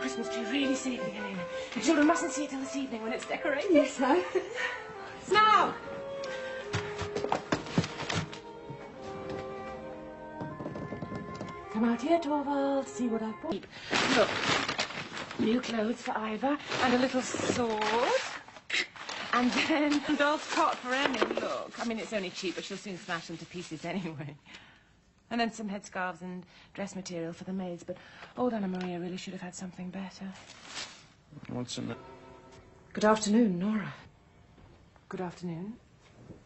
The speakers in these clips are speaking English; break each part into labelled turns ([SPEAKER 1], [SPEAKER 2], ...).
[SPEAKER 1] Christmas tree really safely, Helena. The children mustn't see it till this evening when it's decorated.
[SPEAKER 2] Yes, sir.
[SPEAKER 1] Now! Come out here, Torvald, see what I've bought. Look, new clothes for Ivor, and a little sword. And then a doll's cot for Emmy, look. I mean, it's only cheap, but she'll soon smash them to pieces anyway. And then some headscarves and dress material for the maids, but old Anna Maria really should have had something better.
[SPEAKER 3] What's in it?
[SPEAKER 2] Good afternoon, Nora.
[SPEAKER 1] Good afternoon.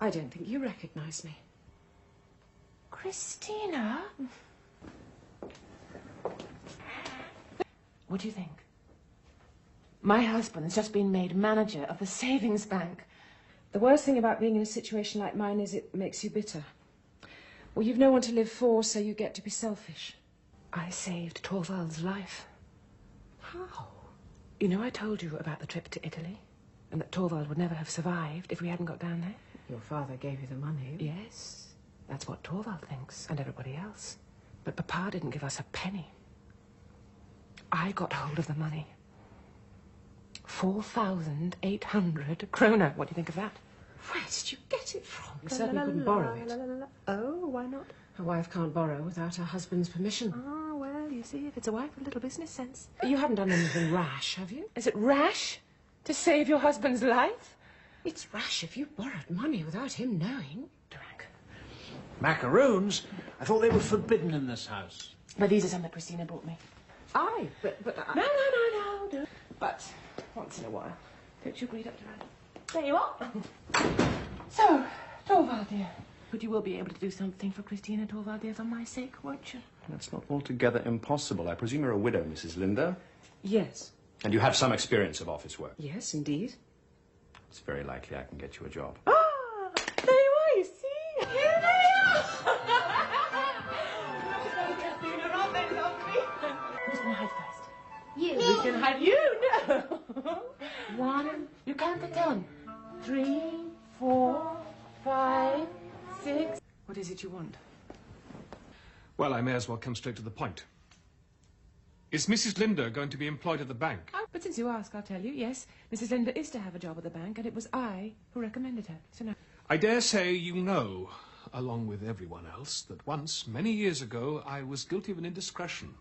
[SPEAKER 2] I don't think you recognise me.
[SPEAKER 1] Christina? What do you think? My husband's just been made manager of the savings bank.
[SPEAKER 2] The worst thing about being in a situation like mine is it makes you bitter. Well, you've no one to live for, so you get to be selfish.
[SPEAKER 1] I saved Torvald's life.
[SPEAKER 2] How?
[SPEAKER 1] You know, I told you about the trip to Italy, and that Torvald would never have survived if we hadn't got down there.
[SPEAKER 2] Your father gave you the money.
[SPEAKER 1] Yes, that's what Torvald thinks, and everybody else. But Papa didn't give us a penny. I got hold of the money. 4,800 kroner. What do you think of that?
[SPEAKER 2] Where did you get it from? You
[SPEAKER 1] certainly couldn't borrow it.
[SPEAKER 2] Oh, why not? A wife can't borrow without her husband's permission.
[SPEAKER 1] Ah, well, you see, if it's a wife with little business sense.
[SPEAKER 2] You haven't done anything rash, have you?
[SPEAKER 1] Is it rash to save your husband's life?
[SPEAKER 2] It's rash if you borrowed money without him knowing.
[SPEAKER 1] Drag.
[SPEAKER 3] Macaroons? I thought they were forbidden in this house.
[SPEAKER 1] But these are some that Christina bought me.
[SPEAKER 2] Aye, but
[SPEAKER 1] No. But once in a while. Don't you agree, Dr. Randall? There you are. So, Torvald, dear. But you will be able to do something for Christina, Torvald, dear, for my sake, won't you?
[SPEAKER 4] That's not altogether impossible. I presume you're a widow, Mrs. Linder?
[SPEAKER 2] Yes.
[SPEAKER 4] And you have some experience of office work?
[SPEAKER 2] Yes, indeed.
[SPEAKER 4] It's very likely I can get you a job.
[SPEAKER 1] Ah, there you are, you see? Here they are! Christina, aren't they lovely? Who's going to hide first?
[SPEAKER 5] You.
[SPEAKER 1] We can hide you, no. 1, you count to 10. 3, 4, 5, 6. What is it you want?
[SPEAKER 6] Well, I may as well come straight to the point. Is Mrs. Linder going to be employed at the bank?
[SPEAKER 1] Oh, but since you ask, I'll tell you. Yes, Mrs. Linder is to have a job at the bank, and it was I who recommended her. So now...
[SPEAKER 6] I dare say you know, along with everyone else, that once, many years ago, I was guilty of an indiscretion.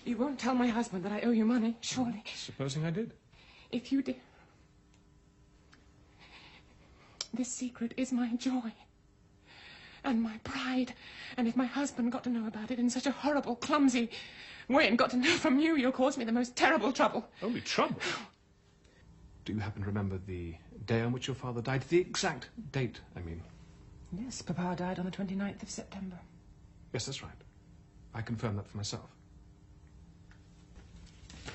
[SPEAKER 1] You won't tell my husband that I owe you money, surely?
[SPEAKER 6] Supposing I did?
[SPEAKER 1] If you did... This secret is my joy. And my pride. And if my husband got to know about it in such a horrible, clumsy way and got to know from you, you'll cause me the most terrible trouble.
[SPEAKER 6] Only trouble? Do you happen to remember the day on which your father died? The exact date, I mean.
[SPEAKER 1] Yes, Papa died on the 29th of September.
[SPEAKER 6] Yes, that's right. I confirm that for myself.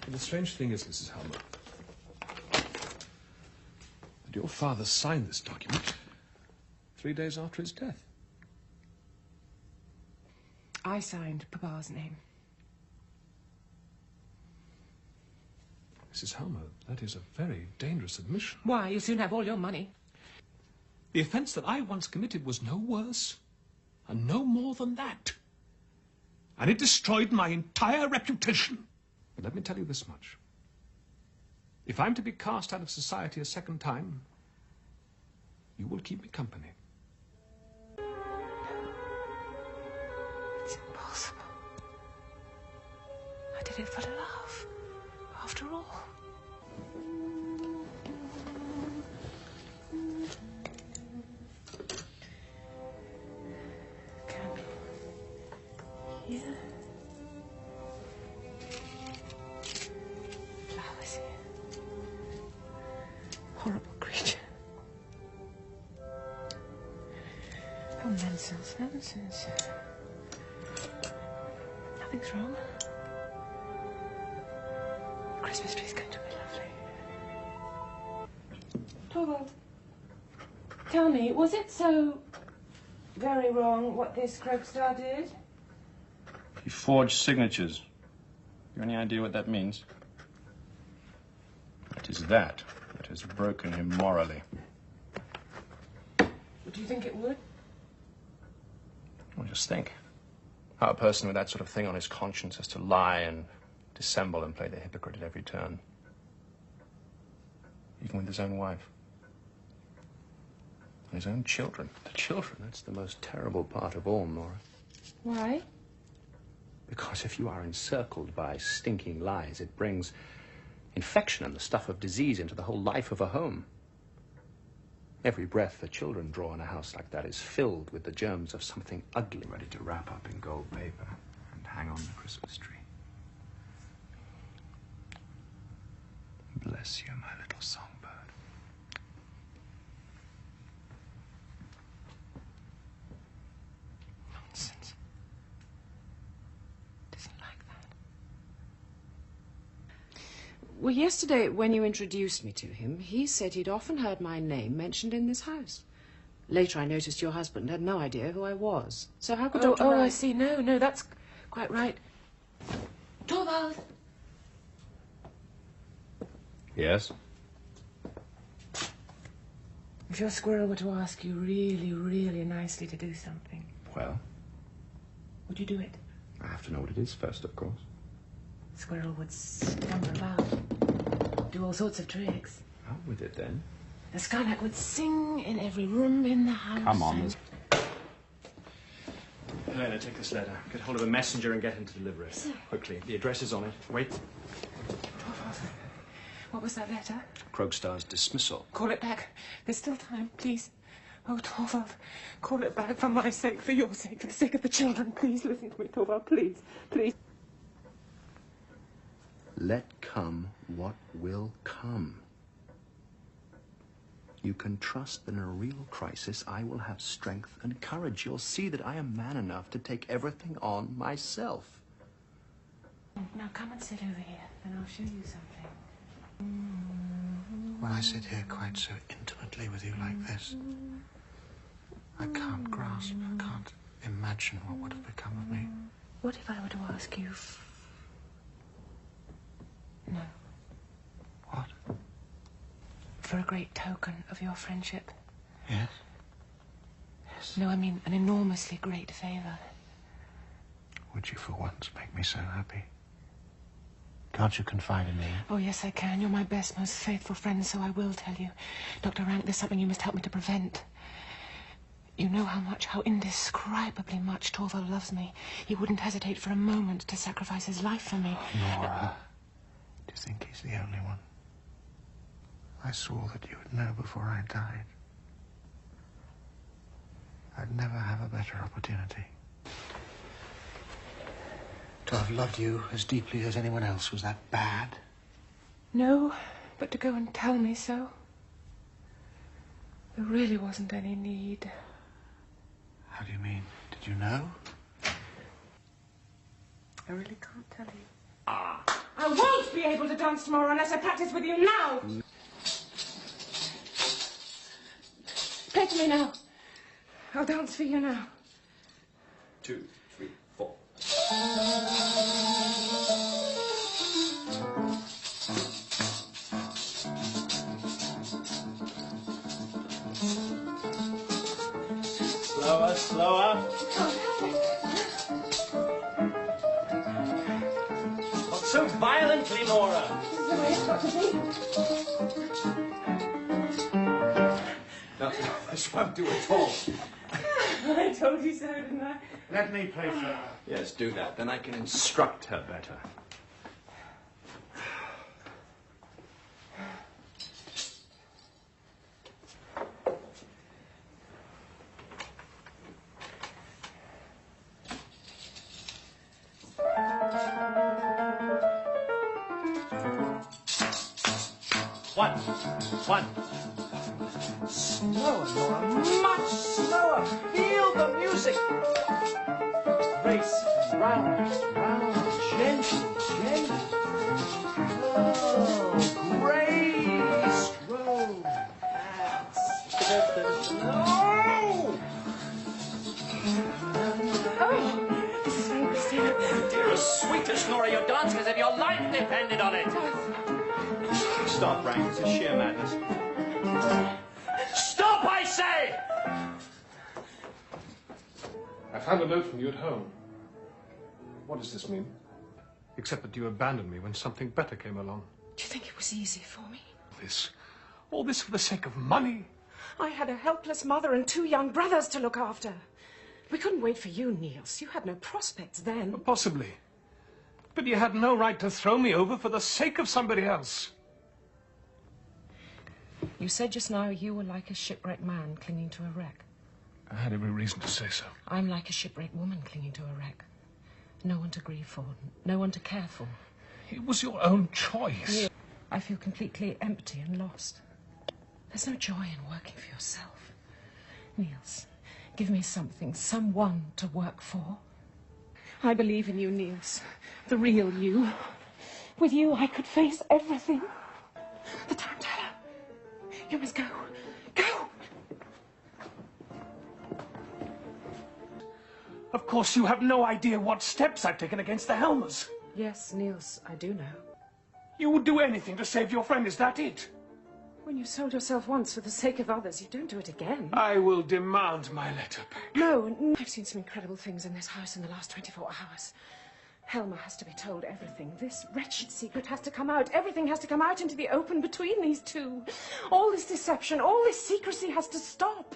[SPEAKER 6] But the strange thing is, Mrs. Helmer, that your father signed this document 3 days after his death.
[SPEAKER 1] I signed Papa's name.
[SPEAKER 6] Mrs. Helmer, that is a very dangerous admission.
[SPEAKER 1] Why? You'll soon have all your money.
[SPEAKER 6] The offence that I once committed was no worse and no more than that. And it destroyed my entire reputation. But let me tell you this much. If I'm to be cast out of society a second time, you will keep me company.
[SPEAKER 1] It's impossible. I did it for love, after all. Candle. Here. Flowers here. Horrible creature. Oh, nonsense, nonsense. Nothing's wrong. The Christmas tree's going to be lovely. Torvald, tell me, was it so very wrong what this Krogstad did?
[SPEAKER 4] He forged signatures. You any idea what that means? It is that has broken him morally.
[SPEAKER 1] Do you think it would?
[SPEAKER 4] Well, just think. How a person with that sort of thing on his conscience has to lie and dissemble and play the hypocrite at every turn. Even with his own wife. And his own children. The children, that's the most terrible part of all, Nora.
[SPEAKER 2] Why?
[SPEAKER 4] Because if you are encircled by stinking lies, it brings infection and the stuff of disease into the whole life of a home. Every breath the children draw in a house like that is filled with the germs of something ugly, ready to wrap up in gold paper and hang on the Christmas tree. Bless you, my little songbird.
[SPEAKER 2] Nonsense. Doesn't like that. Well, yesterday, when you introduced me to him, he said he'd often heard my name mentioned in this house. Later, I noticed your husband had no idea who I was. So how could Dr. Wright...
[SPEAKER 1] I see. No, that's quite right. Torvald!
[SPEAKER 4] Yes?
[SPEAKER 1] If your squirrel were to ask you really, really nicely to do something,
[SPEAKER 4] Well,
[SPEAKER 1] would you do it?
[SPEAKER 4] I have to know what it is first, of course.
[SPEAKER 1] Squirrel would stumble about, do all sorts of tricks.
[SPEAKER 4] Out with it, then.
[SPEAKER 1] The skylark would sing in every room in the house.
[SPEAKER 4] Come on. Helena, take this letter. Get hold of a messenger and get him to deliver it.
[SPEAKER 1] Sir.
[SPEAKER 4] Quickly. The address is on it. Wait.
[SPEAKER 1] What was that letter?
[SPEAKER 4] Krogstar's dismissal.
[SPEAKER 1] Call it back. There's still time, please. Oh, Torvald, call it back for my sake, for your sake, for the sake of the children. Please listen to me, Torvald, please, please.
[SPEAKER 4] Let come what will come. You can trust that in a real crisis, I will have strength and courage. You'll see that I am man enough to take everything on myself.
[SPEAKER 1] Now come and sit over here, and I'll show you something.
[SPEAKER 3] When I sit here quite so intimately with you like this, I can't grasp, I can't imagine what would have become of me.
[SPEAKER 1] What if I were to ask you... No.
[SPEAKER 3] What?
[SPEAKER 1] For a great token of your friendship.
[SPEAKER 3] Yes? Yes.
[SPEAKER 1] No, I mean an enormously great favour.
[SPEAKER 3] Would you for once make me so happy? Can't you confide in me?
[SPEAKER 1] Oh, yes, I can. You're my best, most faithful friend, so I will tell you. Dr. Rank, there's something you must help me to prevent. You know how indescribably much Torvald loves me. He wouldn't hesitate for a moment to sacrifice his life for me.
[SPEAKER 3] Nora, do you think he's the only one? I swore that you would know before I died. I'd never have a better opportunity. To have loved you as deeply as anyone else, was that bad?
[SPEAKER 1] No, but to go and tell me so. There really wasn't any need.
[SPEAKER 3] How do you mean? Did you know?
[SPEAKER 1] I really can't tell you. I won't be able to dance tomorrow unless I practice with you now! Play to me now. I'll dance for you now.
[SPEAKER 4] 2, 3, 4. Slower, slower. Not so violently, Nora.
[SPEAKER 1] This is the way it's got to be.
[SPEAKER 4] No, this won't do at all.
[SPEAKER 1] I told you so, didn't I?
[SPEAKER 3] Let me play for her.
[SPEAKER 4] Yes, do that. Then I can instruct her better. One. Slower, Nora. Much slower. Feel the music. Race round, gently. Oh, graceful. No!
[SPEAKER 1] Oh, this is very Christina.
[SPEAKER 4] Dearest, sweetest Nora, you're dancing as if your life depended on it. Stop, Frank. This is sheer madness. Stop, I say!
[SPEAKER 6] I found a note from you at home. What does this mean? Except that you abandoned me when something better came along.
[SPEAKER 2] Do you think it was easy for me?
[SPEAKER 6] All this for the sake of money?
[SPEAKER 2] I had a helpless mother and 2 young brothers to look after. We couldn't wait for you, Niels. You had no prospects then.
[SPEAKER 6] Possibly. But you had no right to throw me over for the sake of somebody else.
[SPEAKER 2] You said just now you were like a shipwrecked man clinging to a wreck.
[SPEAKER 6] I had every reason to say so.
[SPEAKER 2] I'm like a shipwrecked woman clinging to a wreck. No one to grieve for, no one to care for.
[SPEAKER 6] It was your own choice.
[SPEAKER 2] I feel completely empty and lost. There's no joy in working for yourself. Niels, give me something, someone to work for. I believe in you, Niels. The real you. With you, I could face everything. The time teller. You must go. Go!
[SPEAKER 6] Of course, you have no idea what steps I've taken against the Helmers.
[SPEAKER 2] Yes, Niels, I do know.
[SPEAKER 6] You would do anything to save your friend, is that it?
[SPEAKER 2] When you sold yourself once for the sake of others, you don't do it again.
[SPEAKER 6] I will demand my letter back.
[SPEAKER 2] No, I've seen some incredible things in this house in the last 24 hours. Helmer has to be told everything. This wretched secret has to come out. Everything has to come out into the open between these two. All this deception, all this secrecy has to stop.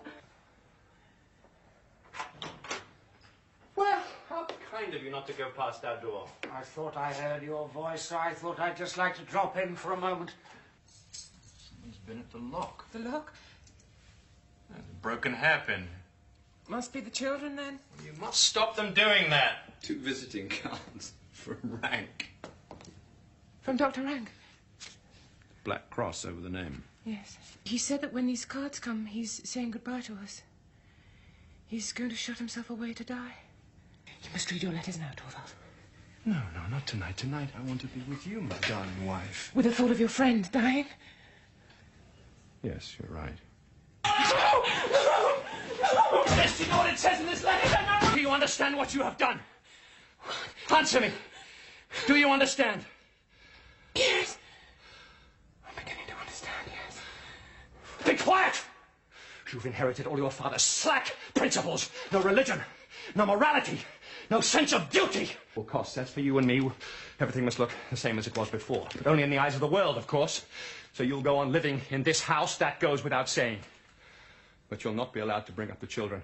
[SPEAKER 4] Well, how kind of you not to go past that door.
[SPEAKER 3] I thought I heard your voice, so I thought I'd just like to drop in for a moment.
[SPEAKER 4] Someone's been at the lock.
[SPEAKER 1] The lock?
[SPEAKER 4] There's a broken hairpin.
[SPEAKER 1] Must be the children, then.
[SPEAKER 4] You must stop them doing that. 2 visiting cards from Rank.
[SPEAKER 1] From Dr. Rank?
[SPEAKER 4] Black cross over the name.
[SPEAKER 1] Yes. He said that when these cards come, he's saying goodbye to us. He's going to shut himself away to die. You must read your letters now, Torvald.
[SPEAKER 4] No, not tonight. Tonight I want to be with you, my darling wife.
[SPEAKER 1] With the thought of your friend dying?
[SPEAKER 4] Yes, you're right.
[SPEAKER 6] Yes, you know what it says in this letter?
[SPEAKER 4] Do you understand what you have done? Answer me. Do you understand?
[SPEAKER 1] Yes. I'm beginning to understand, yes.
[SPEAKER 4] Be quiet! You've inherited all your father's slack principles. No religion, no morality, no sense of duty. Well, cost, that's for you and me. Everything must look the same as it was before. But only in the eyes of the world, of course. So you'll go on living in this house, that goes without saying. But you'll not be allowed to bring up the children.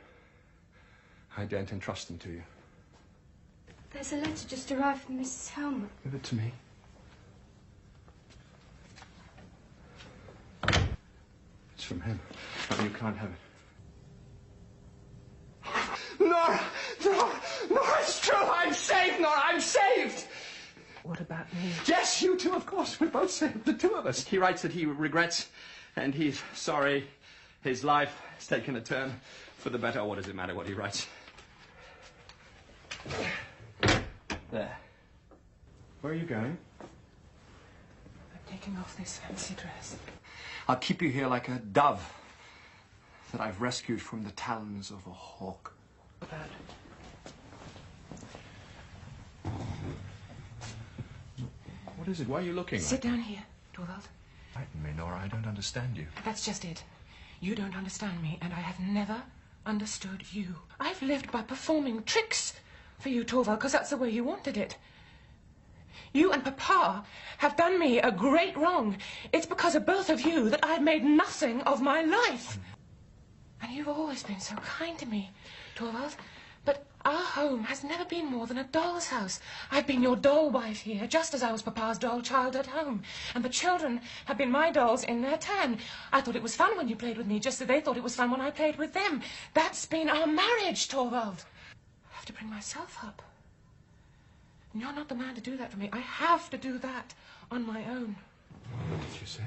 [SPEAKER 4] I daren't entrust them to you.
[SPEAKER 5] There's a letter just arrived from Mrs. Helmer.
[SPEAKER 4] Give it to me. It's from him. No, you can't have it. Nora! Nora, it's true! I'm saved, Nora! I'm saved!
[SPEAKER 2] What about me?
[SPEAKER 4] Yes, you too, of course. We're both saved, the 2 of us. He writes that he regrets, and he's sorry his life has taken a turn for the better. What does it matter what he writes? There. Where are you going?
[SPEAKER 1] I'm taking off this fancy dress.
[SPEAKER 4] I'll keep you here like a dove that I've rescued from the talons of a hawk.
[SPEAKER 1] About
[SPEAKER 4] What is it? Why are you looking?
[SPEAKER 1] Sit down here, Torvald.
[SPEAKER 4] Frighten me, Nora. I don't understand you.
[SPEAKER 1] That's just it. You don't understand me, and I have never understood you. I've lived by performing tricks for you, Torvald, because that's the way you wanted it. You and Papa have done me a great wrong. It's because of both of you that I've made nothing of my life. And you've always been so kind to me, Torvald. But our home has never been more than a doll's house. I've been your doll wife here, just as I was Papa's doll child at home. And the children have been my dolls in their turn. I thought it was fun when you played with me, just as they thought it was fun when I played with them. That's been our marriage, Torvald. I have to bring myself up. And you're not the man to do that for me. I have to do that on my own.
[SPEAKER 4] What did you say?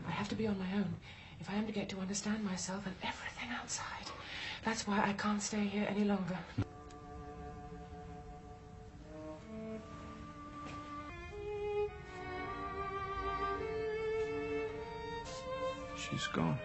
[SPEAKER 1] I have to be on my own if I am to get to understand myself and everything outside. That's why I can't stay here any longer.
[SPEAKER 4] She's gone.